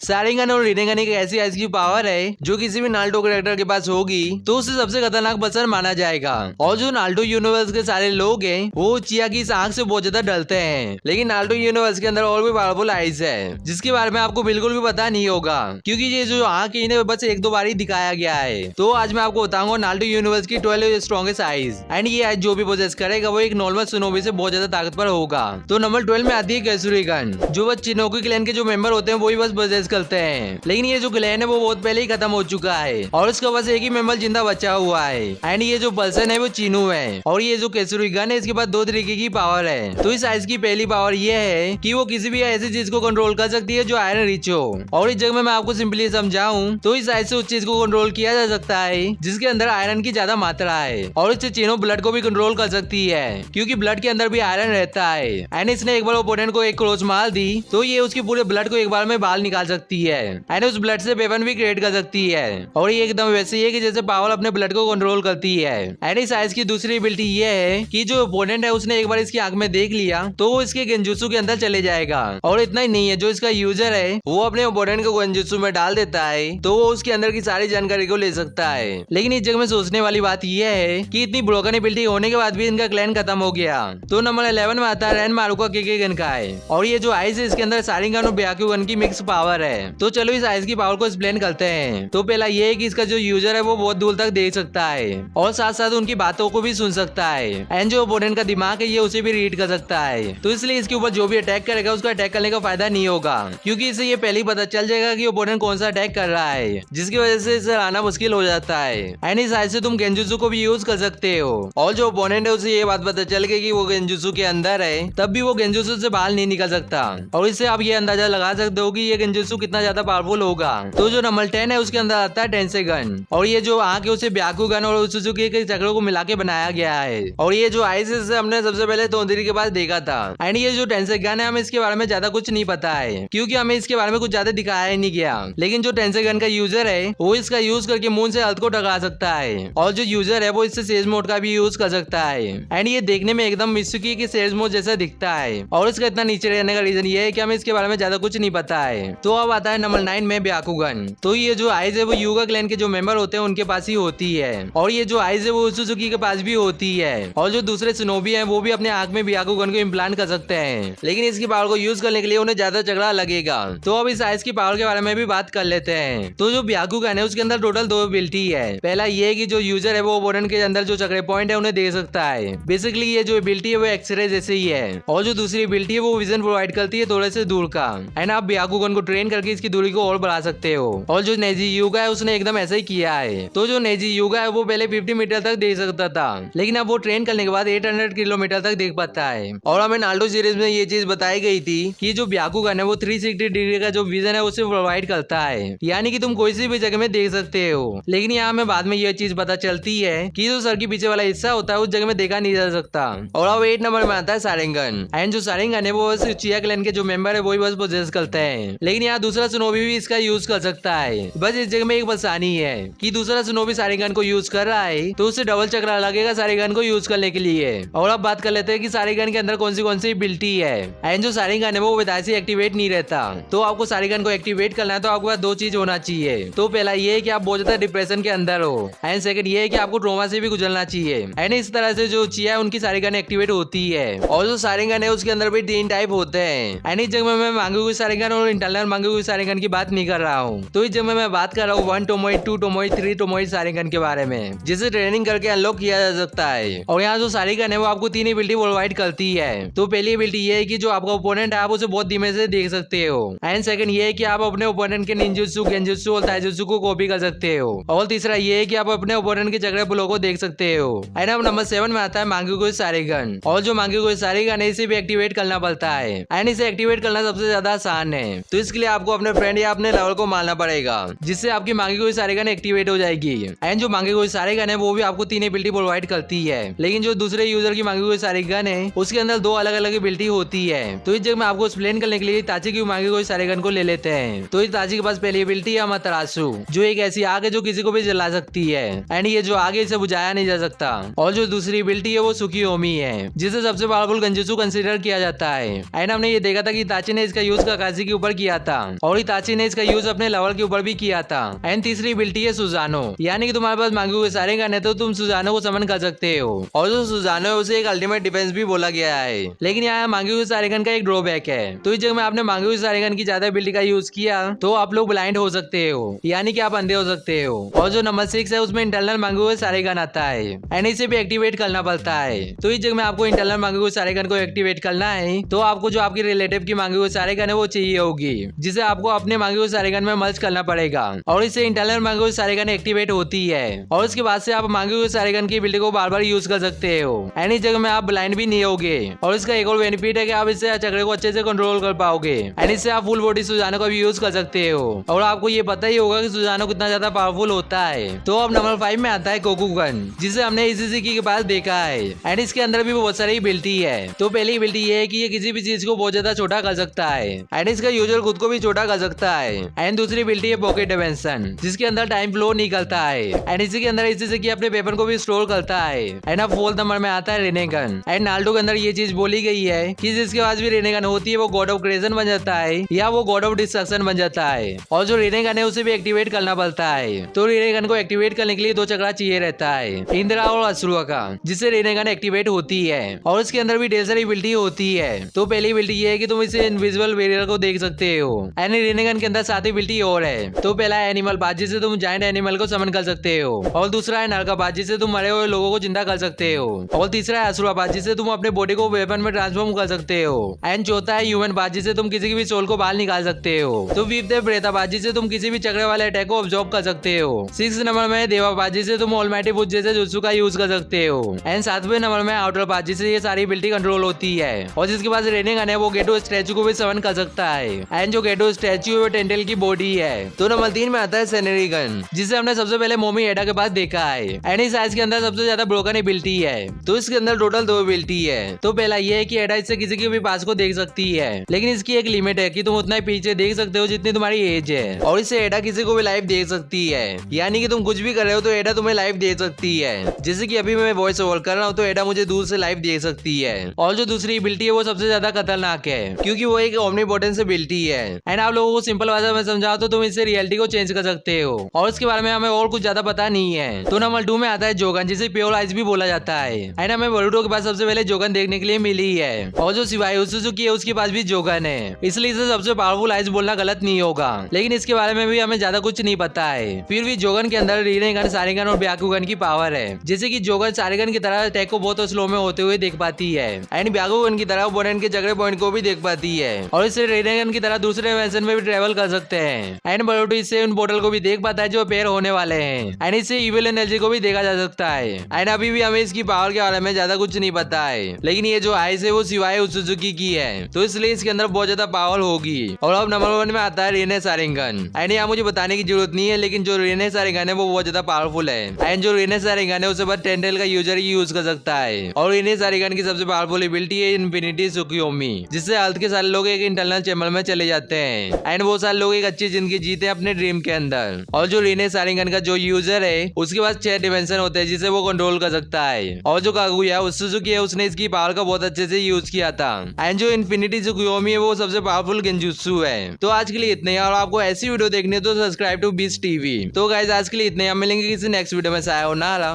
Sharingan और रिनेगन एक ऐसी आइज की पावर है जो किसी भी नाल्टो कैरेक्टर के पास होगी तो उसे सबसे खतरनाक पर्सन माना जाएगा। और जो नाल्टो यूनिवर्स के सारे लोग हैं वो उचिया की इस आंख से बहुत ज्यादा डरते हैं। लेकिन नाल्टो यूनिवर्स के अंदर और भी पावरफुल आइज है जिसके बारे में आपको बिल्कुल भी पता नहीं होगा, क्योंकि ये जो आंख है इन्हें बस एक दो बार ही दिखाया गया है। तो आज मैं आपको बताऊंगा नाल्टो यूनिवर्स की 12 स्ट्रॉन्गेस्ट आइज एंड ये आइज जो भी पोजेस करेगा वो एक नॉर्मल सुनोबी से बहुत ज्यादा ताकतवर होगा। तो नंबर 12 में आती है केसुरीगन, जो बस चिनोकी क्लैन के जो मेंबर होते हैं वही बस पोजेस करते हैं। लेकिन ये जो क्लैन है वो बहुत पहले ही खत्म हो चुका है और उसका बस एक ही मेंबर जिंदा बचा हुआ है एंड ये जो पर्सन है वो चीनू है। और ये जो केसुरीगन है इसके पास दो तरीके की पावर है। तो इस आइज की पहली पावर ये है कि वो किसी भी ऐसी चीज को कंट्रोल कर सकती है जो आयरन रिच हो। और इस जगह में मैं आपको सिंपली समझाऊं तो इस आइज से उस चीज को कंट्रोल किया जा सकता है जिसके अंदर आयरन की ज्यादा मात्रा है। और इससे चीनो ब्लड को भी कंट्रोल कर सकती है क्योंकि ब्लड के अंदर भी आयरन रहता है एंड इसने एक बार ओपोनेंट को एक क्रोच मार दी तो ये उसके पूरे ब्लड को एक बार में बाहर निकाल सकती है एंड उस ब्लड से वेपन भी क्रिएट कर सकती है। और ये एकदम वैसे ही है कि जैसे पावर अपने ब्लड को कंट्रोल करती है। एंड इस आइज की दूसरी एबिलिटी ये है कि जो ओपोनेंट है उसने एक बार इसकी आंख में देख लिया तो वो इसके गेंजुत्सु के अंदर चले जाएगा। और इतना ही नहीं है, जो इसका यूजर है वो अपने ओपोनेंट को गेंजुत्सु में डाल देता है तो वो उसके अंदर की सारी जानकारी को ले सकता है। लेकिन इस जगह में सोचने वाली बात यह है कि इतनी ब्रोकन एबिलिटी होने के बाद भी इनका क्लैन खत्म हो गया। तो नंबर 11 में आता है रैन मारुका केकेगन का है और ये जो आइज है इसके अंदर शारिंगन और ब्याक्यूगन की मिक्स पावर है। तो चलो इस आइज की पावर को एक्सप्लेन करते हैं। तो पहला ये है कि इसका जो यूजर है वो बहुत दूर तक देख सकता है और साथ साथ उनकी बातों को भी सुन सकता है एंड जो ओपोनेंट का दिमाग है ये उसे भी रीड कर सकता है। तो इसलिए इसके ऊपर जो भी अटैक करेगा उसका अटैक करने का फायदा नहीं होगा क्योंकि इसे ये पहले ही पता चल जाएगा कि ओपोनेंट कौन सा अटैक कर रहा है, जिसकी वजह से इसे आना मुश्किल हो जाता है। एंड इस आइज से तुम गेंजुत्सु को भी यूज कर सकते हो और जो ओपोनेंट है उसे ये बात पता चल गई कि वो गेंजुत्सु के अंदर है तब भी वो गेंजुत्सु से बाहर नहीं निकल सकता। और इससे आप ये अंदाजा लगा सकते हो कि ये गेंजुत्सु कितना ज्यादा पावरफुल होगा। तो जो नंबर 10 है उसके अंदर आता है टेंसेगन और ये जो आंख है उसे ब्याकुगन और सुजुकी के चक्रों को मिला के बनाया गया है। और ये जो आइज है इसे हमने सबसे पहले तोंदरी के पास देखा था एंड ये जो टेंसेगन है हमें इसके बारे में ज्यादा कुछ नहीं पता है क्योंकि हमें इसके बारे में कुछ ज्यादा दिखाया ही नहीं गया। लेकिन जो टेंसेगन का यूजर है वो इसका यूज करके मून से अर्थ को टकरा सकता है और जो यूजर है वो इससे सेज मोड का भी यूज कर सकता है एंड ये देखने में एकदम मित्सुकी के सेज मोड जैसा दिखता है। और इसका इतना नीचे रहने का रीजन ये है कि हमें इसके बारे में ज्यादा कुछ नहीं पता है। तो अब आता है नंबर 9 में ब्याकुगन। तो ये जो आइज है वो युगा क्लैन के जो मेंबर होते हैं उनके पास ही होती है और ये जो आइज है वो सुजुकी के पास भी होती है। और जो दूसरे शिनोबी हैं वो भी अपने आंख में ब्याकुगन को इम्प्लांट कर सकते हैं, लेकिन इसकी पावर को यूज करने के लिए उन्हें ज्यादा झगड़ा लगेगा। तो अब इस आइज की पावर के बारे में भी बात कर लेते हैं। तो जो ब्याकुगन है उसके अंदर टोटल दो एबिलिटी है। पहला ये है कि जो यूजर है वो ओपोनेंट के अंदर जो चक्रे पॉइंट है उन्हें दे सकता है। बेसिकली ये जो एबिलिटी है वो एक्सरे जैसे ही है। और जो दूसरी एबिलिटी है वो विजन प्रोवाइड करती है थोड़े से दूर का एंड आप ब्याकुगन को ट्रेन करके इसकी दूरी को और बढ़ा सकते हो। और जो नेजी युगा है उसने एकदम ऐसा ही किया है। तो जो नेजी युगा है वो पहले 50 मीटर तक देख सकता था लेकिन अब वो ट्रेन करने के बाद 800 किलोमीटर तक देख पाता है। और हमें नाल्टो सीरीज में ये चीज बताई गई थी कि जो ब्याकुगन है वो 360 डिग्री का जो विजन है उसे प्रोवाइड करता है, यानी कि तुम कोई सी भी जगह में देख सकते हो। लेकिन यहाँ हमें बाद में ये चीज पता चलती है कि जो सर के पीछे वाला हिस्सा होता है उस जगह में देखा नहीं जा सकता। और अब 8 नंबर में आता है शारिंगन एंड जो शारिंगन है वो बस उचिया क्लैन के जो मेंबर है वही बस पोजेस करते हैं। लेकिन यहाँ दूसरा शिनोबी भी इसका यूज कर सकता है। बस इस जगह में एक परेशानी है कि दूसरा शिनोबी शारिंगन को यूज कर रहा है तो उसे डबल चक्रा लगेगा शारिंगन को यूज करने के लिए। और अब बात कर लेते हैं कि शारिंगन के अंदर कौन सी एबिलिटी है एंड जो शारिंगन है वो वैसे एक्टिवेट नहीं रहता। तो आपको शारिंगन को एक्टिवेट करना है तो आपके पास दो चीज होना चाहिए। तो पहला ये है कि आप बहुत ज्यादा डिप्रेशन के अंदर हो एंड सेकंड ये है कि आपको ट्रॉमा से भी गुजरना चाहिए। एंड इस तरह से जो उचिया है उनकी शारिंगन एक्टिवेट होती है। और जो शारिंगन है उसके अंदर भी 3 टाइप होते हैं एंड इस जगह में मैं मांगुगु शारिंगन और इंटरनल मांगुगु शारिंगन की बात नहीं कर रहा हूँ। तो इस जगह में मैं बात कर रहा हूँ 1 टोमोई 2 टोमोई 3 टोमोई शारिंगन के बारे में, जिसे ट्रेनिंग करके अनलॉक किया जा सकता है। और यहाँ जो शारिंगन है वो आपको 3 एबिलिटी प्रोवाइड करती है। तो पहली एबिलिटी ये है कि जो आपका ओपोनेंट है आप उसे बहुत धीमे से देख सकते हो एंड सेकंड ये है कि आप अपने ओपोनेंट के निंजुत्सु गेंजुत्सु और ताइजुत्सु को कॉपी कर सकते हो। और तीसरा ये है कि आप अपने ओपोनेंट के चक्र पुलों को देख सकते हो। एंड अब नंबर 7 में आता है मांगुगु शारिंगन। और जो मांगुगु शारिंगन है इसे भी एक्टिवेट करना पड़ता है एंड इसे एक्टिवेट करना सबसे ज्यादा आसान है। तो इसके लिए आपको अपने फ्रेंड या अपने लेवल को मारना पड़ेगा जिससे आपकी मांगुगु शारिंगन एक्टिवेट हो जाएगी। एंड जो मांगुगु शारिंगन है वो भी आपको 3 एबिलिटी प्रोवाइड करती है। लेकिन जो दूसरे यूजर की मांगुगु शारिंगन है उसके अंदर 2 अलग अलग एबिलिटी होती है। तो इस जगह में आपको एक्सप्लेन करने के लिए ताची की मांगुगु शारिंगन को ले लेते हैं। तो इस ताची के पास पहली एबिलिटी है अमातेरासु, जो एक ऐसी आग है जो किसी को भी जला सकती है एंड ये जो आग है इसे बुझाया नहीं जा सकता। और जो दूसरी एबिलिटी है वो सुकियोमी है जिसे सबसे पावरफुल गेंजुत्सु कंसीडर किया जाता है। एंड हमने ये देखा था कि ताची ने इसका यूज काकाशी के ऊपर किया था और इताची ने इसका यूज अपने लेवल के ऊपर भी किया था। एंड तीसरी एबिलिटी है सुजानो, यानी कि तुम्हारे पास मांगे हुए सारे गन है तो तुम सुजानो को समन कर सकते हो। और जो सुजानो है उसे एक अल्टीमेट डिफेंस भी बोला गया है। लेकिन यहाँ मांगे हुए सारे गन का एक ड्रॉबैक है, तो इस जगह में आपने मांगे हुए सारे गन की ज्यादा एबिलिटी का यूज किया तो आप लोग ब्लाइंड हो सकते हो, यानी कि आप अंधे हो सकते हो। और जो नंबर 6 है उसमें इंटरनल मांगे हुए सारे गन आता है एंड इसे भी एक्टिवेट करना पड़ता है। तो इस जगह में आपको इंटरनल मांगे हुए सारे गन को एक्टिवेट करना है तो आपको जो आपके रिलेटिव की मांगे हुए सारे गन है वो चाहिए होगी, जिसे आपको अपने मांगे हुए सारे गन में मर्ज करना पड़ेगा और इससे इंटरनल मांगे हुए सारे गन एक्टिवेट होती है। और उसके बाद से आप मांगे हुए सारे गन की एबिलिटी को बार बार यूज कर सकते हो एंड इस जगह में आप ब्लाइंड भी नहीं होगे। और इसका एक और बेनिफिट है कि आप इससे चक्र को अच्छे से कंट्रोल कर पाओगे एंड इससे आप फुल बॉडी सुजानो का भी यूज कर सकते हो। और आपको ये पता ही होगा कि सुजानो कितना ज्यादा पावरफुल होता है। तो अब नंबर 5 में आता है कोकुगन, जिसे हमने ईसीसी के पास देखा है एंड इसके अंदर भी बहुत सारी एबिलिटी है। तो पहली एबिलिटी ये है कि ये किसी भी चीज को बहुत ज्यादा छोटा कर सकता है एंड इसका यूजर खुद को भी छोटा कर सकता है। एंड दूसरी एबिलिटी है पॉकेट डिमेंशन, जिसके अंदर टाइम फ्लो निकलता है एंड इसी के अंदर इसी से कि अपने वेपन को भी स्टोर करता है। एंड अब 4th नंबर में आता है रेनेगन एंड नाल्डो के अंदर ये चीज बोली गई है कि जिसके पास भी रेनेगन होती है वो गॉड ऑफ क्रिएशन बन जाता है या वो गॉड ऑफ डिस्ट्रक्शन बन जाता है। और जो रेनेगन है उसे भी एक्टिवेट करना पड़ता है। तो रेनेगन को एक्टिवेट करने के लिए 2 चक्रा चाहिए रहता है, इंदिरा और असुरा का, जिससे रेनेगन एक्टिवेट होती है। और उसके अंदर भी ढेर सारी एबिलिटी होती है। तो पहली एबिलिटी ये है कि तुम इसे इनविजिबल बैरियर को देख सकते हो एंड रेनेगन के अंदर 7 एबिलिटी और है। तो पहला है एनिमल बात, जिससे तुम जायंट एनिमल को समन कर सकते हो। और दूसरा है नरका बात, जिससे तुम मरे हुए लोगों को जिंदा कर सकते हो। और तीसरा है असुरा बात, जिससे तुम अपने बॉडी को वेपन में ट्रांसफॉर्म कर सकते हो। एंड चौथा है ह्यूमन बात, जिससे तुम किसी की भी सोल को बाहर निकाल सकते हो। तो 5th है प्रेता बात, जिससे तुम किसी भी चक्र वाले अटैक को ऑब्जॉर्ब कर सकते हो। 6th नंबर में देवा बात, जिससे तुम ऑलमाइटी बुद्ध जैसे जुत्सु का यूज कर सकते हो। एंड 7वें नंबर में आउटर बात, जिससे ये सारी एबिलिटी कंट्रोल होती है। और जिसके पास रेनेगन है वो गेटो स्टैचू को भी समन कर सकता है एंड जो गेटो स्टैचू है वो टेंटेल की बॉडी है। तो नंबर 3 में आता है सेनेरिगन, जिसे हमने सबसे पहले मोमी एडा के पास देखा है एंड इस साइज के अंदर सबसे ज्यादा ब्रोकन एबिलिटी है। तो इसके अंदर टोटल 2 एबिलिटी है। तो पहला ये है कि एडा इससे किसी के भी पास को देख सकती है, लेकिन इसकी एक लिमिट है कि तुम उतना ही पीछे देख सकते हो जितनी तुम्हारी एज है। और इससे एडा किसी को भी लाइव देख सकती है, यानी कि तुम कुछ भी कर रहे हो तो एडा तुम्हें लाइव देख सकती है। जैसे कि अभी मैं वॉइस ओवर कर रहा हूँ तो एडा मुझे दूर से लाइव देख सकती है। और जो दूसरी एबिलिटी है वो सबसे ज्यादा खतरनाक है, क्योंकि वो एक ओमनीपोटेंस एबिलिटी है। एंड आप लोगों को सिंपल भाषा में समझाओ तो तुम इससे रियलिटी को चेंज कर सकते हो और इसके बारे में हमें और कुछ ज्यादा पता नहीं है। तो नंबर 2 में आता है जोगन, जिसे प्योर आइज भी बोला जाता है एंड हमें बोरुटो के पास सबसे पहले जोगन देखने के लिए मिली है। और जो सिवाय उसुजुकी है उसके पास भी जोगन है, इसलिए इसे सबसे पावरफुल आइज बोलना गलत नहीं होगा। लेकिन इसके बारे में भी हमें ज्यादा कुछ नहीं पता है। फिर भी जोगन के अंदर रीनेगन, सारेगन और ब्याकुगन की पावर है, जैसे कि जोगन सारेगन की तरह अटैक को बहुत स्लो में होते हुए देख पाती है एंड ब्याकुगन की तरह ओपोनेंट के जगह पॉइंट को भी देख पाती है। और इससे रीनेगन की तरह दूसरे डायमेंशन में भी ट्रेवल कर सकते हैं एंड बोरुटो इससे उन पोर्टल को भी देख पाता है जो पेयर होने वाले हैं एंड इससे इविल एनर्जी को भी देखा जा सकता है। एंड अभी भी हमें इसकी पावर के बारे में ज्यादा कुछ नहीं पता है, लेकिन ये जो आइस है वो सिवाय उसुजुकी की है, तो इसलिए इसके अंदर बहुत ज्यादा पावर होगी। और अब नंबर 1 में आता है रेने सारेगन एंड यहाँ मुझे बताने की जरूरत नहीं है, लेकिन जो रेने सारेगन है वो बहुत ज्यादा पावरफुल है एंड जो रेने सारेगन है उसे बस टेंटेल का यूजर ही यूज कर सकता है। और रेने सारेगन की सबसे पावरफुल एबिलिटी है इन्फिनिटी सुकियोमी, जिससे अर्थ के सारे लोग एक इंटरनल चैम्बर में चले जाते हैं एंड वो सारे लोग एक अच्छी जिंदगी जीते हैं अपने ड्रीम के अंदर। और जो रेने सारेगन का जो यूजर है उसके पास 6 डिमेंशन होते हैं जिसे वो कंट्रोल कर सकता है। और जो कागुया उसुजुकी है उसने इसकी पावर का बहुत अच्छे से यूज किया था एंड जो इन्फिनिटी सुकियोमी है वो सबसे पावरफुल गेंजुत्सु है। तो आज के लिए इतने ही, और आपको ऐसी वीडियो देखनी है तो सब्सक्राइब टू बीस टीवी। तो गाइस आज के लिए इतने, हम मिलेंगे किसी नेक्स्ट वीडियो में। सायोनारा।